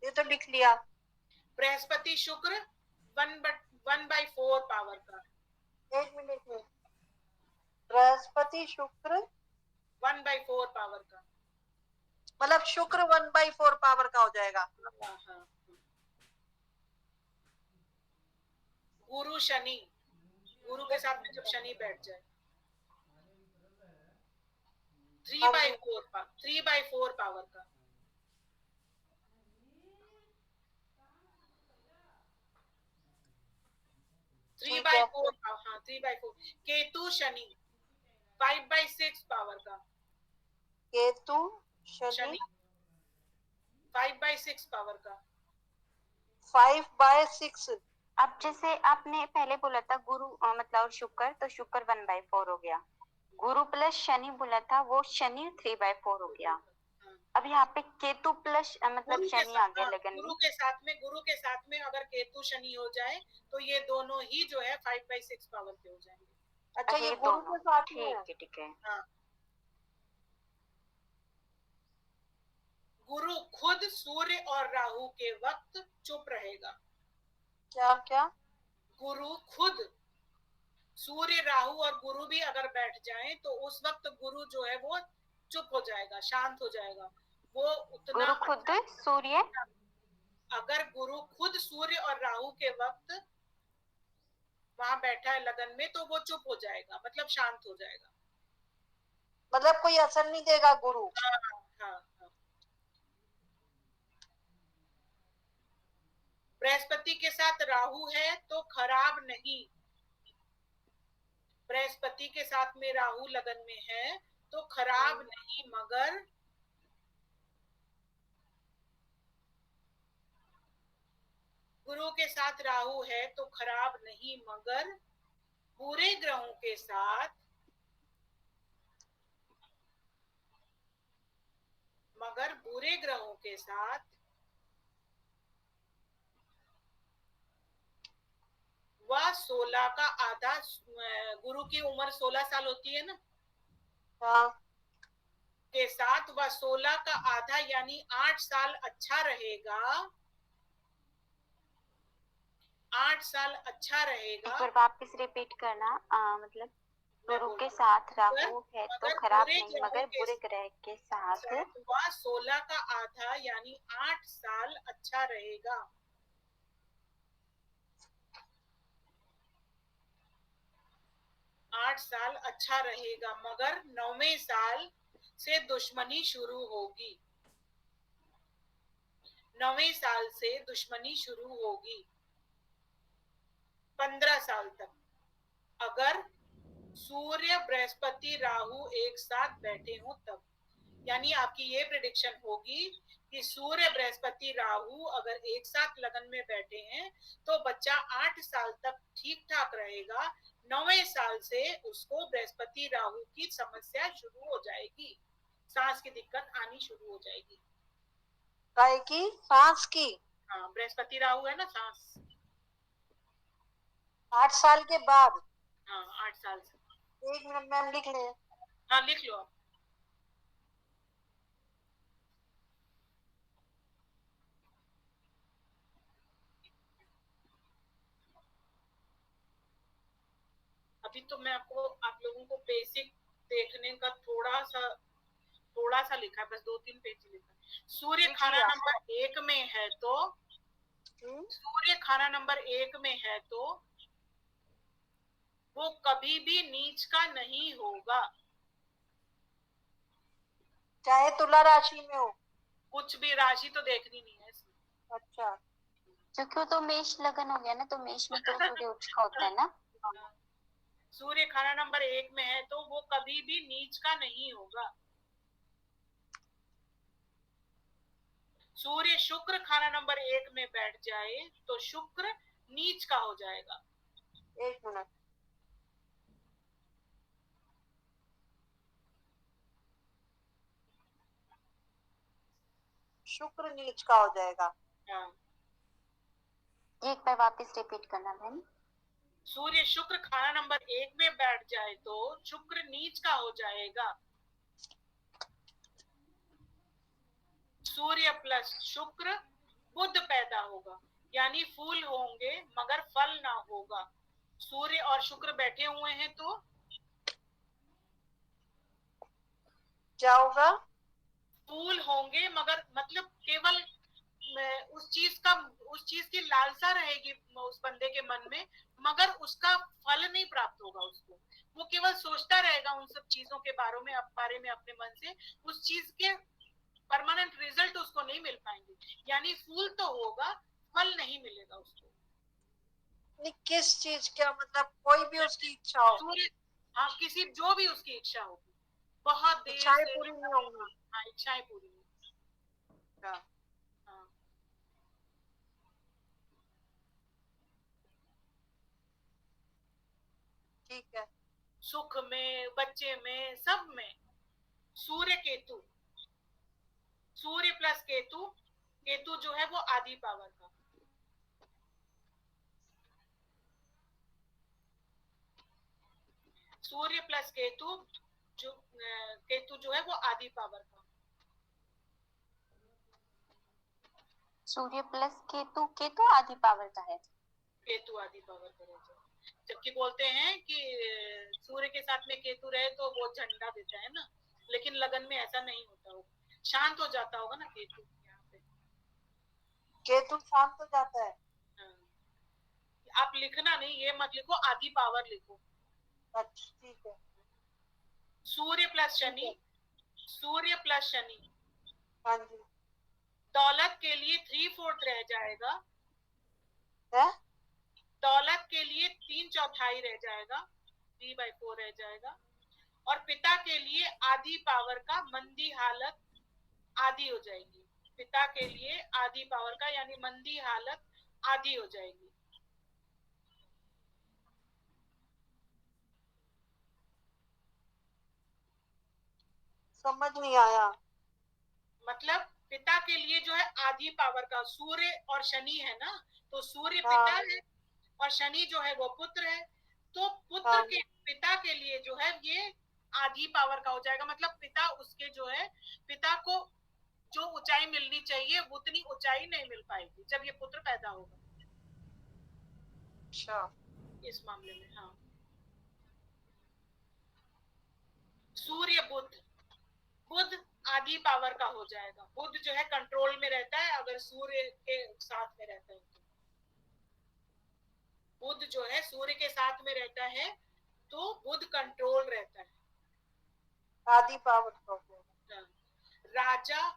ये तो लिख लिया।
बृहस्पति शुक्र 1/4 पावर का,
एक मिनट में, बृहस्पति शुक्र
1/4 पावर का।
मतलब शुक्र 1/4 पावर का हो जाएगा।
हाँ हाँ। गुरु शनि, गुरु के साथ में जब शनि बैठ जाए 3/4 पावर का। 3/4, हाँ 3/4। केतु शनि 5/6 पावर का।
केतु शनि
शनि 5/6 पावर का।
5/6।
अब जैसे आपने पहले बोला था गुरु मतलब और शुक्र, तो शुक्र 1/4 हो गया। गुरु प्लस शनि बोला था, वो शनि 3/4 हो गया। अब यहाँ पे केतु प्लस मतलब शनि आ गया लगन में।
गुरु के साथ में अगर केतु शनि हो जाए तो ये दोनों ही जो है 5/6 पावर के हो जाएंगे।
अच्छा, ये गुरु
दोनों
के साथ में है।
ठीक है।
हाँ। गुरु खुद सूर्य और राहु के वक्त चुप रहेगा।
क्या क्या?
गुरु खुद, सूर्य राहु और गुरु भी अगर बैठ जाएं तो उस वक्त गुरु जो है वो चुप हो जाएगा, शांत हो जाएगा। वो उतना
गुरु खुद सूर्य,
अगर गुरु खुद सूर्य और राहु के वक्त वहां बैठा है लगन में तो वो चुप हो जाएगा, मतलब शांत हो जाएगा।
मतलब कोई असर नहीं देगा गुरु।
हाँ हाँ हाँ। बृहस्पति के साथ राहु है तो खराब नहीं। बृहस्पति के साथ में राहु लगन में है तो खराब नहीं, मगर गुरु के साथ राहु है तो खराब नहीं, मगर बुरे ग्रहों के साथ, मगर बुरे ग्रहों के साथ वह 16 का आधा, गुरु की उम्र 16 साल होती है ना,
हाँ।
के साथ वह 16 का आधा यानी 8 साल अच्छा रहेगा। 8 साल अच्छा रहेगा।
एक बार वापस रिपीट करना। मतलब गुरु के साथ राहु है तो खराब नहीं, मगर बुरे ग्रह के साथ
वह 16 का आधा यानी 8 साल अच्छा रहेगा। 8 साल अच्छा रहेगा, मगर 9वें साल से दुश्मनी शुरू होगी। 9वें साल से दुश्मनी शुरू होगी 15 साल तक। अगर सूर्य बृहस्पति राहु एक साथ बैठे हो तब, यानी आपकी ये प्रेडिक्शन होगी कि सूर्य बृहस्पति राहु अगर एक साथ लगन में बैठे हैं तो बच्चा 8 साल तक ठीक ठाक रहेगा। 9वें साल से उसको बृहस्पति राहु की समस्या शुरू हो जाएगी, सांस की दिक्कत आनी शुरू हो जाएगी।
काय की? सांस की?
हाँ, बृहस्पति राहु है ना, सांस।
8 साल के बाद?
हाँ, 8 साल से।
एक मिनट मैम, लिख ले।
हाँ, लिख लो आप। अभी तो मैं आपको, आप लोगों को बेसिक देखने का थोड़ा सा लिखा है, बस 2-3 पेज लिखा है। सूर्य खाना नंबर 1 में है तो, सूर्य खाना नंबर 1 में है तो वो कभी भी नीच का नहीं होगा,
चाहे तुला राशि में हो।
कुछ भी राशि तो देखनी नहीं है इसमें।
अच्छा,
क्योंकि वो तो मेष लगन हो गया ना, तो मेष में तो सूर्य उच्च का होता है ना।
सूर्य खाना नंबर 1 में है तो वो कभी भी नीच का नहीं होगा। सूर्य शुक्र खाना नंबर 1 में बैठ जाए तो शुक्र नीच का हो जाएगा।
एक मिनट। शुक्र नीच का हो जाएगा।
हाँ।
एक बार वापस रिपीट करना बहन।
सूर्य शुक्र खाना नंबर 1 में बैठ जाए तो शुक्र नीच का हो जाएगा। सूर्य प्लस शुक्र बुध पैदा होगा, यानी फूल होंगे मगर फल ना होगा। सूर्य और शुक्र बैठे हुए हैं तो
क्या होगा?
फूल होंगे, मगर मतलब केवल उस चीज की लालसा रहेगी उस बंदे के मन में, मगर उसका फल नहीं प्राप्त होगा उसको। वो केवल सोचता रहेगा उन सब चीजों के बारे में अपने मन से, उस चीज के परमानेंट रिजल्ट उसको नहीं मिल पाएंगे। यानी फूल तो होगा, फल नहीं मिलेगा उसको।
नहीं, किस चीज का मतलब? कोई भी उसकी इच्छा हो?
सूर्य, हाँ, किसी जो भी उसकी इच्छा होगी, बहुत देर
इच्छाएं
से।
पूरी नहीं होंगी।
हाँ, इच्छाएं पूरी नहीं।
अच्छा,
हाँ,
ठीक है।
सुख में, बच्चे में, सब में। सूर्य केतु, सूर्य प्लस केतु, केतु जो है वो आधी पावर का। सूर्य प्लस केतु, जो केतु जो है वो आधी पावर का।
सूर्य प्लस केतु, केतु आधी पावर का है।
केतु आधी पावर का रहता है। जबकि बोलते हैं कि सूर्य के साथ में केतु रहे तो वो झंडा देता है ना, लेकिन लगन में ऐसा नहीं होता होगा, शांत हो जाता होगा ना केतु यहाँ पे।
केतु शांत हो जाता है।
हाँ। आप लिखना नहीं, ये मत लिखो, आधी पावर लिखो।
अच्छा, ठीक है।
सूर्य प्लस
ठीक
शनि,
है।
सूर्य प्लस शनि,
हाँ जी।
दौलत के लिए 3/4 रह जाएगा,
है?
दौलत के लिए 3/4 रह जाएगा, 3/4 रह जाएगा। और पिता के लिए आधी पावर का, मंदी हालत आधी हो जाएगी। पिता के लिए आधी पावर का यानी मंदी हालत आधी हो जाएगी।
समझ नहीं आया।
मतलब पिता के लिए जो है आधी पावर का, सूर्य और शनि है ना, तो सूर्य
हाँ।
पिता है और शनि जो है वो पुत्र है। तो पुत्र
हाँ।
के, पिता के लिए जो है ये आधी पावर का हो जाएगा। मतलब पिता उसके जो है, पिता को जो ऊंचाई मिलनी चाहिए उतनी ऊंचाई नहीं मिल पाएगी जब ये पुत्र पैदा होगा,
अच्छा।
इस मामले में। हाँ, सूर्य बुध, बुध आधी पावर का हो जाएगा। बुध जो है कंट्रोल में रहता है अगर सूर्य के साथ में रहता है तो। बुध जो है सूर्य के साथ में रहता है तो बुध कंट्रोल रहता है।
आधी पावर का हो गया।
हाँ। राजा,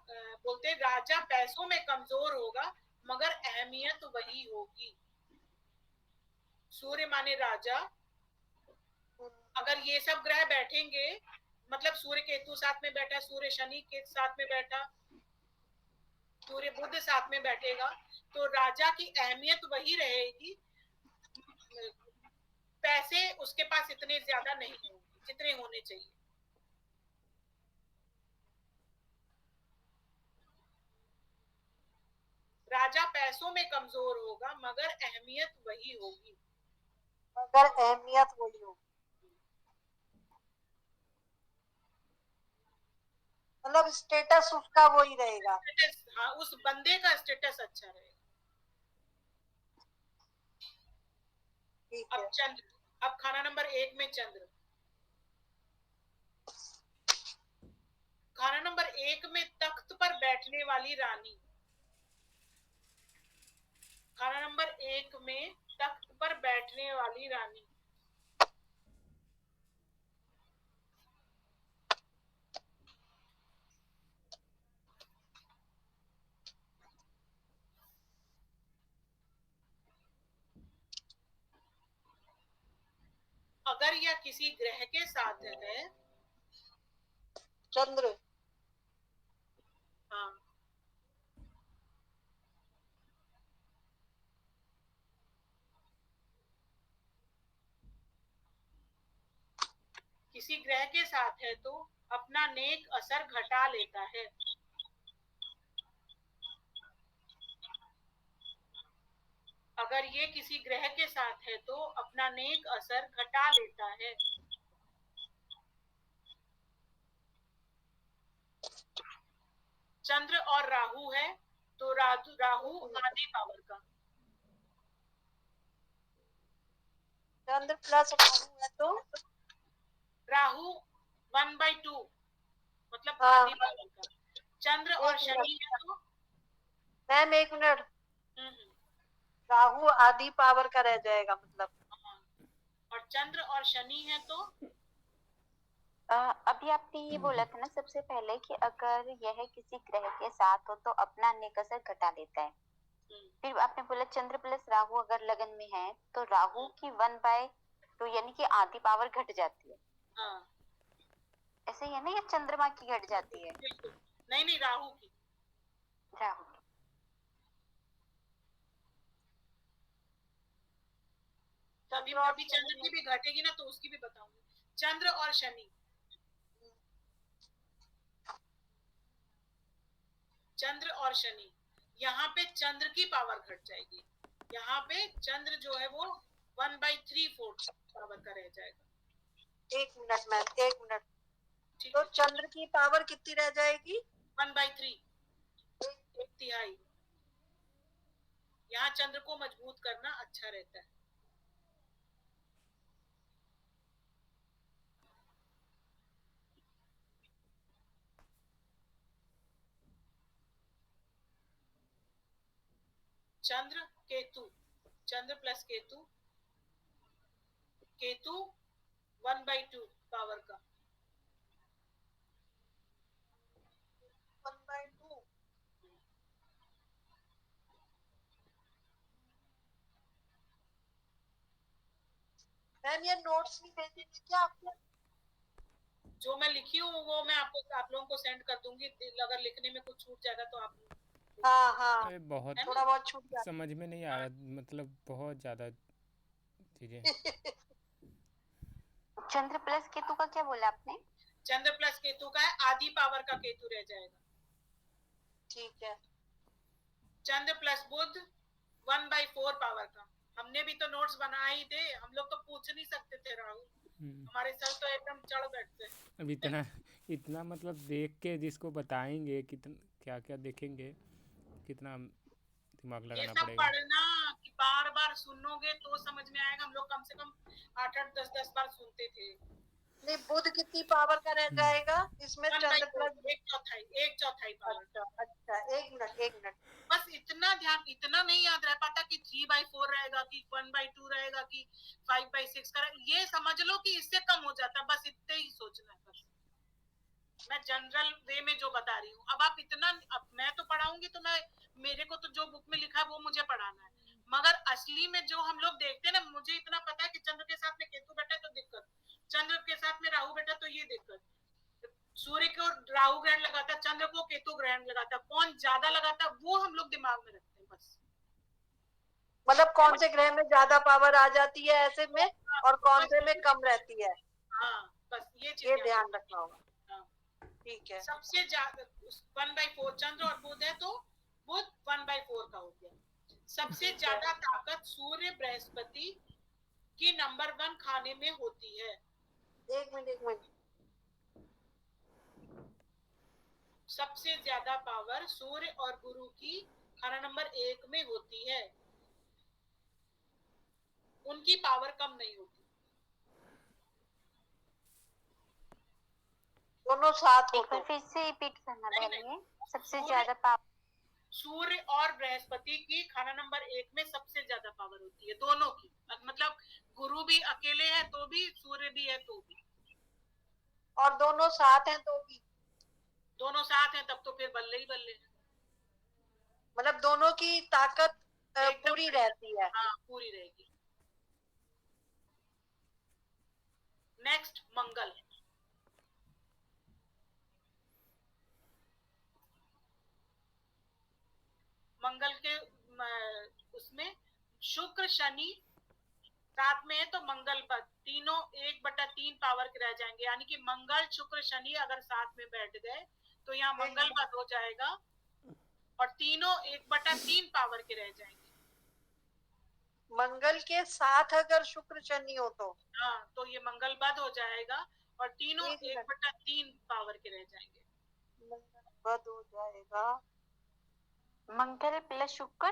बोलते हैं राजा पैसों में कमजोर होगा मगर अहमियत वही होगी। सूर्य माने राजा। अगर ये सब ग्रह बैठेंगे, मतलब सूर्य केतु साथ में बैठा, सूर्य शनि के साथ में बैठा, सूर्य बुध साथ में बैठेगा, तो राजा की अहमियत वही रहेगी। पैसे उसके पास इतने ज्यादा नहीं होंगे जितने होने चाहिए। राजा पैसों में कमजोर होगा मगर अहमियत वही होगी।
मगर अहमियत वही होगी। मतलब स्टेटस उसका वही रहेगा।
हाँ, उस बंदे का स्टेटस अच्छा रहेगा।
ठीक
अब
है।
चंद्र, अब खाना नंबर 1 में चंद्र। खाना नंबर 1 में तख्त पर बैठने वाली रानी। खाना नंबर 1 में तख्त पर बैठने वाली रानी। अगर यह किसी ग्रह के साथ है,
चंद्र।
हाँ, किसी ग्रह के साथ है तो अपना नेक असर घटा लेता है। अगर ये किसी ग्रह के साथ है तो अपना नेक असर घटा लेता है। चंद्र और राहु है तो राहु आधी पावर का।
चंद्र प्लस राहु है तो
राहु 1/2 मतलब
हाँ।
आधी पावर का। चंद्र और
एक
शनि है तो
मैम एक मिनट,
हम्म,
राहु आधी पावर का रह जाएगा मतलब।
हाँ। और चंद्र और शनि है तो
अभी आपने ये बोला था ना सबसे पहले कि अगर यह किसी ग्रह के साथ हो तो अपना अन्य कसर घटा देता है। फिर आपने बोला चंद्र प्लस राहु अगर लगन में है तो राहु की 1/2 यानी कि आधी पावर घट जाती है।
हाँ
ऐसे ही है ना, या चंद्रमा की घट जाती है?
बिल्कुल। नहीं नहीं, राहु की।
राहु की।
तभी अभी चंद्र की भी घटेगी ना तो उसकी भी बताऊंगी। चंद्र और शनि, चंद्र और शनि, यहाँ पे चंद्र की पावर घट जाएगी। यहाँ पे चंद्र जो है वो 1/3/4 पावर का रह जाएगा।
एक मिनट मैम, एक मिनट।
ठीक
तो
है,
चंद्र की पावर कितनी रह जाएगी?
1/3, एक तिहाई। यहाँ चंद्र को मजबूत करना अच्छा रहता है। चंद्र केतु, चंद्र प्लस केतु, केतु 1/2 पावर का।
1/2। मैम ये नोट्स भी भेजेंगे क्या आपको?
जो मैं लिखी हूँ वो मैं आपको, आप लोगों को सेंड कर दूंगी। अगर लिखने में कुछ छूट जाएगा तो आप
हाँ हाँ,
अरे बहुत
है ना?
थोड़ा बहुत छूट जाता
समझ में नहीं आ रहा, मतलब बहुत ज़्यादा चीज़ें।
है।
चंद्र प्लस केतु का क्या बोला आपने?
चंद्र प्लस केतु का है, आधी पावर का केतु रह जाएगा।
ठीक है।
चंद्र प्लस बुध 1/4 पावर का। हमने भी तो नोट्स बनाए ही थे, हम लोग तो पूछ नहीं सकते थे राहुल, हमारे सर तो एकदम चढ़ बैठते।
अब इतना इतना मतलब देख के जिसको बताएंगे कितना क्या क्या देखेंगे, कितना दिमाग
ये
लगाना
सब
पड़ेगा।
पढ़ना कि बार बार सुनोगे तो समझ में आएगा। हम लोग कम से कम 8-8 10-10 बार सुनते थे।
नहीं, बुध कितनी पावर का रह जाएगा इसमें? चंद्र प्लस
1/4, 1/4 पावर।
अच्छा अच्छा, एक मिनट एक मिनट।
बस इतना ध्यान, इतना नहीं याद रह पाता कि 3/4 रहेगा कि 1/2 रहेगा कि 5/6 का। ये समझ लो कि इससे कम हो जाता है, बस इतने ही सोचना है। बस मैं जनरल वे में जो बता रही हूँ। अब आप इतना, अब मैं तो पढ़ाऊंगी तो मैं, मेरे को तो जो बुक में लिखा है वो मुझे पढ़ाना है, मगर असली में जो हम लोग देखते हैं ना, मुझे इतना पता है कि चंद्र के साथ में केतु बैठा तो दिक्कत, चंद्र के साथ में राहु बैठा तो ये दिक्कत, सूर्य को राहु ग्रहण लगाता, चंद्र को केतु ग्रहण लगाता, कौन ज्यादा लगाता वो हम लोग दिमाग में रखते हैं बस।
मतलब कौन से ग्रह में ज्यादा पावर आ जाती है ऐसे में, और कौन से में कम रहती है,
हाँ बस ये चीज
ये ध्यान रखना होगा।
हाँ।
ठीक है।
सबसे ज्यादा 1/4 चंद्र और बुध है तो बुध 1/4 का हो गया। सबसे ज्यादा ताकत सूर्य बृहस्पति की नंबर 1 खाने में होती है।
एक मिनट एक मिनट।
सबसे ज्यादा पावर सूर्य और गुरु की खाना नंबर 1 में होती है, उनकी पावर कम नहीं होती।
दोनों साथ हो
एक बार
तो?
फिर से रिपीट करना
नहीं,
बहन, सबसे
सूर्य
ज्यादा पावर।
सूर्य और बृहस्पति की खाना नंबर 1 में सबसे ज्यादा पावर होती है, दोनों की। मतलब गुरु भी अकेले है तो भी, सूर्य भी है तो भी।
और दोनों साथ हैं तो भी?
दोनों साथ हैं तब तो फिर बल्ले ही बल्ले हैं।
मतलब दोनों की ताकत
एकदम
पूरी रहती है।
हाँ पूरी रहेगी। नेक्स्ट मंगल। मंगल के उसमें शुक्र शनि साथ में है तो मंगल पर तीनों 1/3 पावर के रह जाएंगे, यानी कि मंगल शुक्र शनि अगर साथ में बैठ गए तो यहाँ मंगल पद हो जाएगा और तीनों 1/3 पावर के रह जाएंगे।
मंगल के साथ अगर शुक्र शनि हो तो?
हाँ तो ये मंगल बद हो जाएगा और तीनों
एक मिनट।
1/3 पावर के रह जाएंगे।
मंगल बद हो जाएगा।
मंगल प्लस शुक्र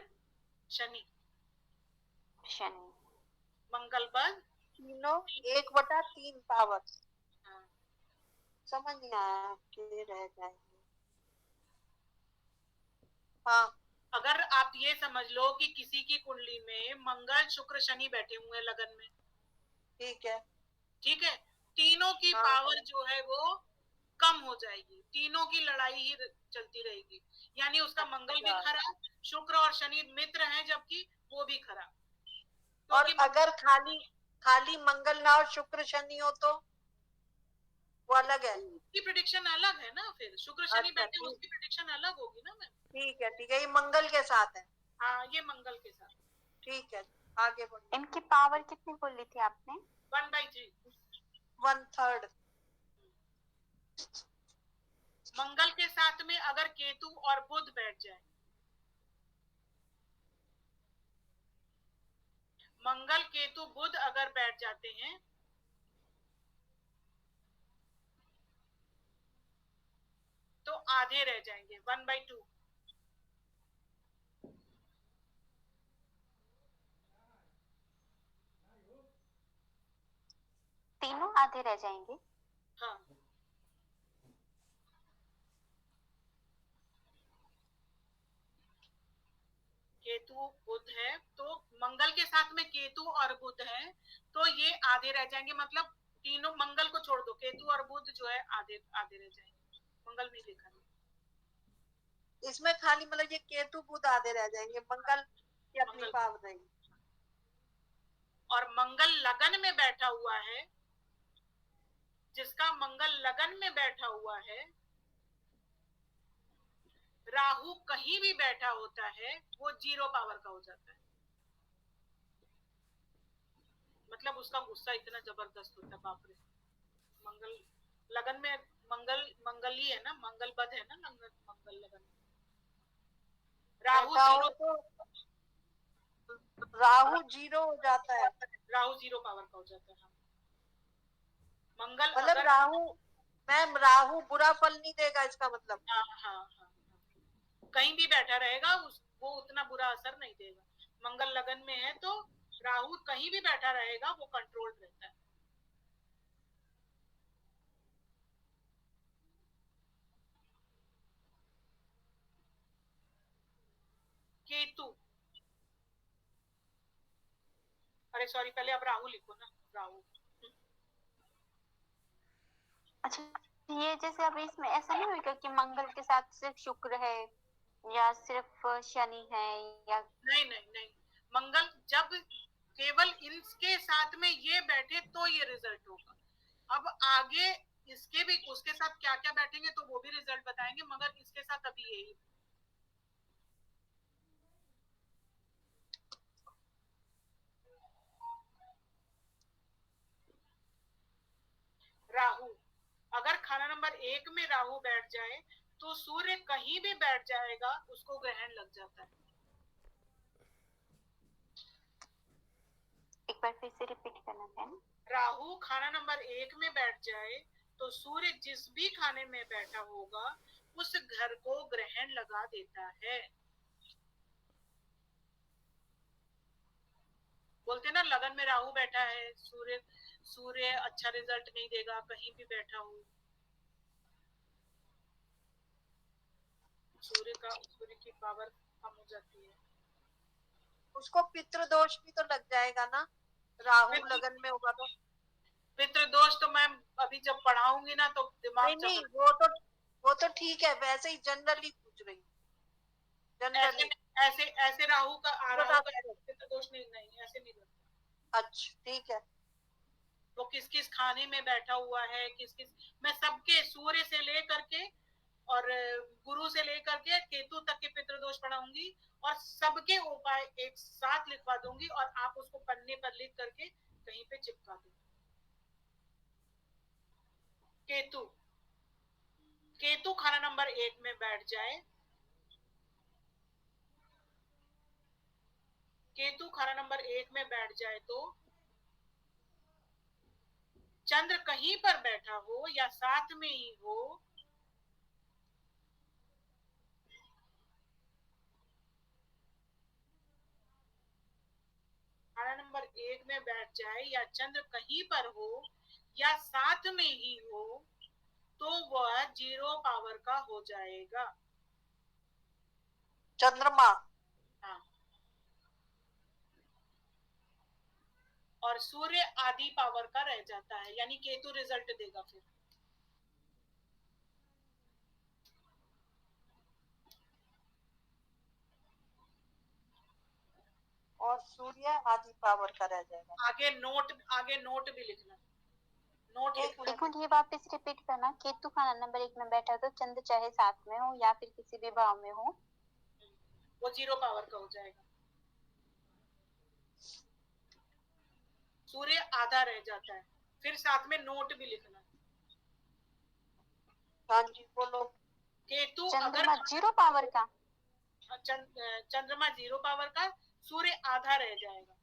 शनि,
शनि।
मंगल बद
तीनों 1/3 पावर।
हाँ।
समझ नहीं आया कि रह जाएंगे। हाँ,
अगर आप ये समझ लो कि किसी की कुंडली में मंगल शुक्र शनि बैठे हुए हैं लगन में,
ठीक है।
ठीक है, तीनों की
हाँ।
पावर जो है वो कम हो जाएगी, तीनों की लड़ाई ही चलती रहेगी। यानी उसका मंगल भी खराब, शुक्र और शनि मित्र हैं जबकि वो भी खराब।
और अगर खाली मंगल ना और शुक्र शनि हो तो वो अलग है।
उसकी प्रेडिक्शन अलग है ना, फिर शुक्र शनि
अच्छा,
बैठे उसकी प्रेडिक्शन अलग होगी ना मैम।
ठीक है, ठीक है, ये मंगल के साथ है।
हाँ, ये मंगल के साथ।
ठीक है, आगे बढ़ो।
इनकी पावर कितनी बोली थी आपने?
1/3।
1/3।
मंगल के साथ में अगर केतु और बुध बैठ जाए, मंगल केतु बुध अगर बैठ जाते हैं तो आधे रह जाएंगे, 1/2।
तीनों आधे रह जाएंगे।
हाँ, केतु बुध है तो मंगल के साथ में केतु और बुध है तो ये आधे रह जाएंगे, मतलब तीनों, मंगल को छोड़ दो, केतु और बुध जो है आधे आधे रह जाएंगे। मंगल नहीं लिखा है
इसमें खाली मतलब ये केतु बुध आधे रह जाएंगे, मंगल की अपनी
मंगल।
पावर नहीं।
और मंगल लगन में बैठा हुआ है, जिसका मंगल लगन में बैठा हुआ है, राहु कहीं भी बैठा होता है वो 0 पावर का हो जाता है। मतलब उसका गुस्सा इतना जबरदस्त होता है, बाप रे। मंगल लगन में, मंगल ही है ना, मंगल बद है ना, मंगल लगन। राहु
बैठा हो
0,
तो राहु 0 हो जाता है।
राहु 0 पावर का हो जाता है। मंगल
मतलब
अगर,
राहु बुरा फल नहीं देगा इसका मतलब।
हाँ हाँ हाँ, कहीं भी बैठा रहेगा वो उतना बुरा असर नहीं देगा। मंगल लगन में है तो राहु कहीं भी बैठा रहेगा वो कंट्रोल रहता है। केतु, अरे सॉरी, पहले आप राहु लिखो ना, राहु।
अच्छा, ये जैसे अब इसमें ऐसा नहीं होगा कि मंगल के साथ सिर्फ शुक्र है या सिर्फ शनि है या?
नहीं नहीं नहीं, मंगल जब केवल इनके साथ में ये बैठे तो ये रिजल्ट होगा। अब आगे इसके भी, उसके साथ क्या क्या बैठेंगे तो वो भी रिजल्ट बताएंगे, मगर इसके साथ अभी यही। राहु, अगर खाना नंबर 1 में राहु बैठ जाए तो सूर्य कहीं भी बैठ जाएगा उसको ग्रहण लग जाता है।
एक बार फिर से रिपीट करना है।
राहु खाना नंबर 1 में बैठ जाए तो सूर्य जिस भी खाने में बैठा होगा उस घर को ग्रहण लगा देता है। बोलते ना लगन में राहु बैठा है, सूर्य अच्छा रिजल्ट नहीं देगा कहीं भी बैठा हो। सूर्य की पावर कम हो जाती है।
उसको पितृदोष भी तो लग जाएगा ना, राहु लगन में होगा तो।
पितृदोष तो मैम अभी जब पढ़ाऊंगी ना तो दिमाग
नहीं, वो तो ठीक है, वैसे ही जनरली पूछ रही हूँ, जनरली।
ऐसे ऐसे राहु का पितृदोष नहीं ऐसे नहीं लगता।
अच्छा, ठीक है।
वो किस किस खाने में बैठा हुआ है, किस किस, मैं सबके सूर्य से लेकर के और गुरु से लेकर के केतु तक के पितृदोष पढ़ाऊंगी और सबके उपाय एक साथ लिखवा दूंगी और आप उसको पन्ने पर लिख करके कहीं पे चिपका दो। केतु, केतु खाना नंबर 1 में बैठ जाए, केतु खाना नंबर 1 में बैठ जाए तो चंद्र कहीं पर बैठा हो या साथ में ही हो, खाना नंबर एक में बैठ जाए या चंद्र कहीं पर हो या साथ में ही हो तो वह 0 पावर का हो जाएगा।
चंद्रमा।
हाँ। और सूर्य आधी पावर का रह जाता है, यानी केतु रिजल्ट देगा फिर।
और सूर्य आधी पावर का रह जाएगा।
आगे नोट भी लिखना। नोट
एक मिनट ये वापस रिपीट करना। केतु खाना नंबर 1 में बैठा तो चंद्र चाहे साथ में हो या फिर किसी भी भाव में हो,
वो 0 पावर का हो जाएगा। सूर्य आधा रह जाता है। फिर साथ में नोट भी लिखना।
हाँ जी बोलो।
केतु
चंद्रमा 0 पावर का,
चंद्रमा 0 पावर का, सूर्य आधा रह जाएगा।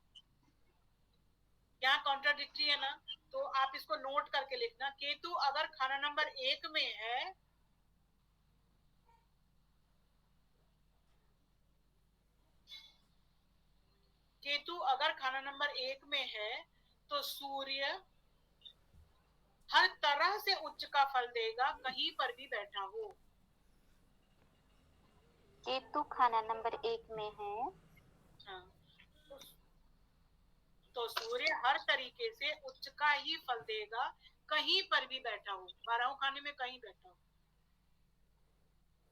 यहाँ कॉन्ट्राडिक्टरी है ना, तो आप इसको नोट करके लिखना। केतु अगर खाना नंबर 1 में है केतु अगर खाना नंबर 1 में है तो सूर्य हर तरह से उच्च का फल देगा, कहीं पर भी बैठा हो।
केतु खाना नंबर 1 में है।
हाँ। तो सूर्य हर तरीके से उच्च का ही फल देगा, कहीं पर भी बैठा हो। 12 खाने में कहीं बैठा हो,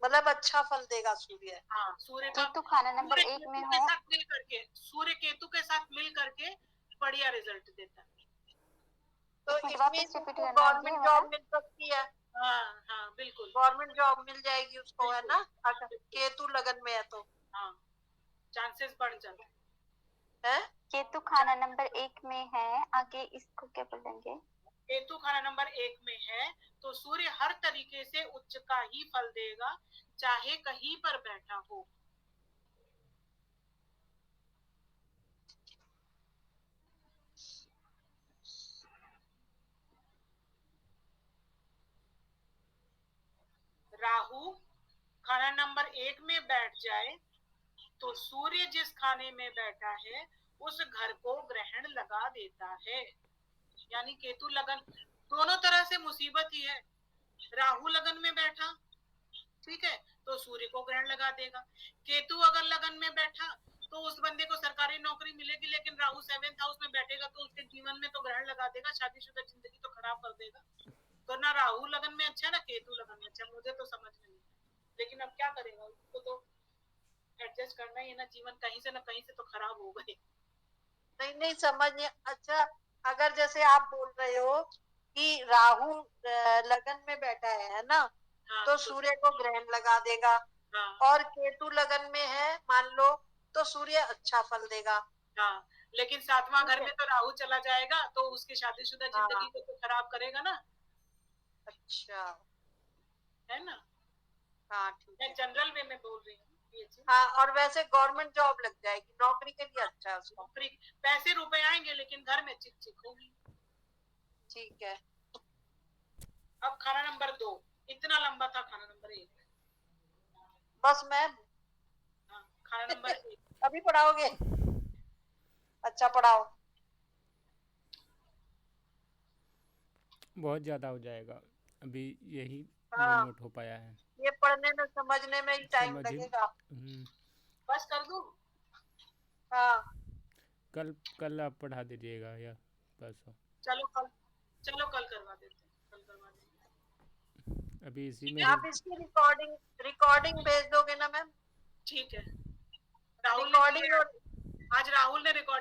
मतलब अच्छा फल देगा सूर्य।
हाँ। सूर्य
केतु खाना नंबर 1 में हो,
सूर्य केतु के साथ मिल करके बढ़िया रिजल्ट देता है।
तो
वापस रिपीट करना।
गवर्नमेंट जॉब मिल सकती है।
हाँ हाँ बिल्कुल,
गवर्नमेंट जॉब मिल जाएगी उसको, है ना, अगर केतु लगन में है तो।
हाँ, चांसेस बढ़ जाते
है।
केतु खाना नंबर 1 में है, आगे इसको क्या बोलेंगे?
केतु खाना नंबर 1 में है तो सूर्य हर तरीके से उच्च का ही फल देगा, चाहे कहीं पर बैठा हो। राहु खाना नंबर 1 में बैठ जाए तो सूर्य जिस खाने में बैठा है उस घर को ग्रहण लगा देता है। यानी केतु लगन दोनों तरह से मुसीबत ही है। राहु लगन में बैठा, ठीक है, तो सूर्य को ग्रहण लगा देगा। केतु अगर लगन में बैठा तो उस बंदे को सरकारी नौकरी मिलेगी, लेकिन राहु 7th हाउस में बैठेगा तो उसके जीवन में तो ग्रहण लगा देगा, शादीशुदा जिंदगी तो खराब कर देगा। तो ना राहु लगन में अच्छा ना केतु लगन में अच्छा, मुझे तो समझ में नहीं। लेकिन अब क्या करेगा, उसको तो एडजस्ट करना ही है ना। जीवन कहीं से ना कहीं से तो खराब होगा ही।
नहीं समझ नहीं। अच्छा, अगर जैसे आप बोल रहे हो कि राहु लगन में बैठा है ना,
हाँ,
तो सूर्य को ग्रहण लगा देगा।
हाँ,
और केतु लगन में है मान लो, तो सूर्य अच्छा फल देगा।
हाँ, लेकिन 7वां घर में तो राहु चला जाएगा तो उसकी शादीशुदा
हाँ।
जिंदगी को तो खराब करेगा ना।
अच्छा,
है ना।
हाँ ठीक
मैं
है।
जनरल वे में बोल रही हूँ ये चीज।
हाँ, और वैसे गवर्नमेंट जॉब लग जाएगी, नौकरी के लिए अच्छा है उसको।
नौकरी, पैसे रुपए आएंगे लेकिन घर में चिक चिक होगी।
ठीक है।
अब खाना नंबर 2, इतना लंबा था खाना नंबर 1।
बस मैम।
हाँ, खाना नंबर 1
अभी पढ़ाओगे? अच्छा पढ़ाओ।
बहुत ज़्यादा हो जाएगा, अभी यही
हाँ।
नहीं नोट हो पाया है।
ये पढ़ने में समझने में ही टाइम लगेगा।
बस कर दूं?
हाँ।
कल आप पढ़ा दीजिएगा या परसों?
चलो कल करवा देते हैं, कल करवा देंगे।
अभी इसी में
आप इसकी रिकॉर्डिंग भेज दोगे ना मैम?
ठीक है। राहुल
रिकॉर्डिंग,
आज राहुल ने रिकॉर्डिंग